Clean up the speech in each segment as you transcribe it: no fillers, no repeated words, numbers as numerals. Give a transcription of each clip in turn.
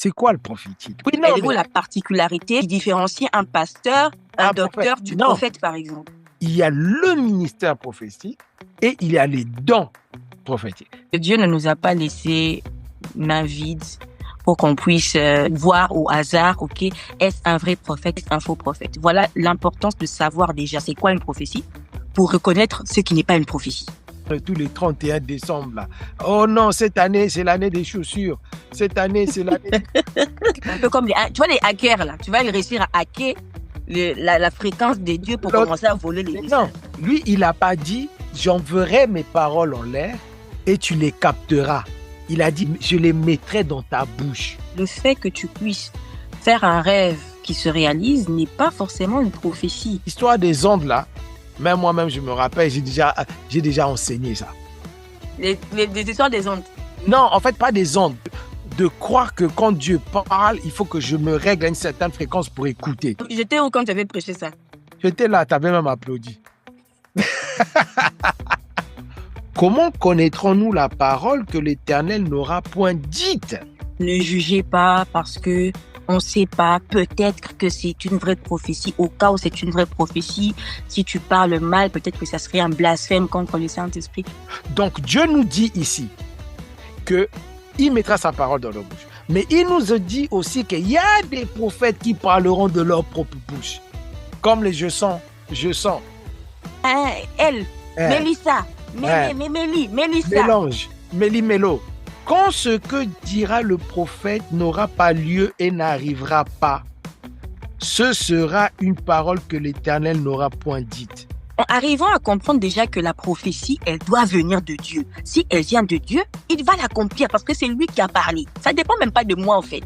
C'est quoi le prophétique? Oui, Elle est où la particularité qui différencie un pasteur, un docteur du prophète, par exemple? Il y a le ministère prophétique et il y a les dons prophétiques. Dieu ne nous a pas laissé main vide pour qu'on puisse voir au hasard, ok, est-ce un vrai prophète, est-ce un faux prophète? Voilà l'importance de savoir déjà c'est quoi une prophétie pour reconnaître ce qui n'est pas une prophétie. Tous les 31 décembre, là. Oh non, cette année, c'est l'année des chaussures. Cette année, c'est l'année... Un peu comme tu vois les hackers, là. Tu vas réussir à hacker la fréquence des dieux pour commencer à voler les messages. Non, lui, il n'a pas dit « j'enverrai mes paroles en l'air et tu les capteras ». Il a dit « je les mettrai dans ta bouche ». Le fait que tu puisses faire un rêve qui se réalise n'est pas forcément une prophétie. L'histoire des ondes, là, même moi-même, je me rappelle, j'ai déjà enseigné ça. Les histoires des ondes? Non, en fait, pas des ondes. De croire que quand Dieu parle, il faut que je me règle à une certaine fréquence pour écouter. J'étais où quand tu avais prêché ça? J'étais là, tu avais même applaudi. Comment connaîtrons-nous la parole que l'Éternel n'aura point dite? Ne jugez pas parce que on ne sait pas, peut-être que c'est une vraie prophétie. Au cas où c'est une vraie prophétie, si tu parles mal, peut-être que ça serait un blasphème contre le Saint-Esprit. Donc Dieu nous dit ici qu'il mettra sa parole dans leur bouche. Mais il nous a dit aussi qu'il y a des prophètes qui parleront de leur propre bouche. Comme les je sens. Mélissa, Mélissa. Mélange, Méli-Mélo. Quand ce que dira le prophète n'aura pas lieu et n'arrivera pas, ce sera une parole que l'Éternel n'aura point dite. Arrivons à comprendre déjà que la prophétie, elle doit venir de Dieu. Si elle vient de Dieu, il va l'accomplir parce que c'est lui qui a parlé. Ça ne dépend même pas de moi en fait.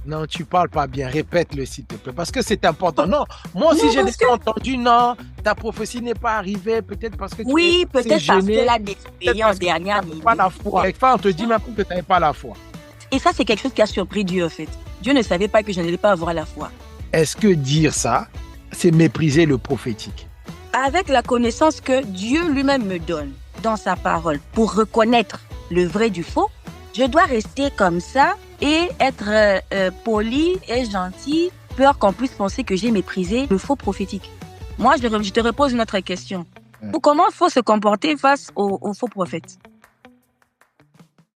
Non, tu parles pas bien. Répète-le s'il te plaît parce que c'est important. Non, moi aussi j'ai déjà entendu non, ta prophétie n'est pas arrivée peut-être parce que tu oui, peut-être parce que la d'expérience dernière. Tu n'as pas la foi. Quelquefois on te dit même que tu n'avais pas la foi. Et ça c'est quelque chose qui a surpris Dieu en fait. Dieu ne savait pas que je n'allais pas avoir la foi. Est-ce que dire ça, c'est mépriser le prophétique? Avec la connaissance que Dieu lui-même me donne dans sa parole pour reconnaître le vrai du faux, je dois rester comme ça et être poli et gentil, peur qu'on puisse penser que j'ai méprisé le faux prophétique. Moi, je te repose une autre question. Comment il faut se comporter face aux faux prophètes?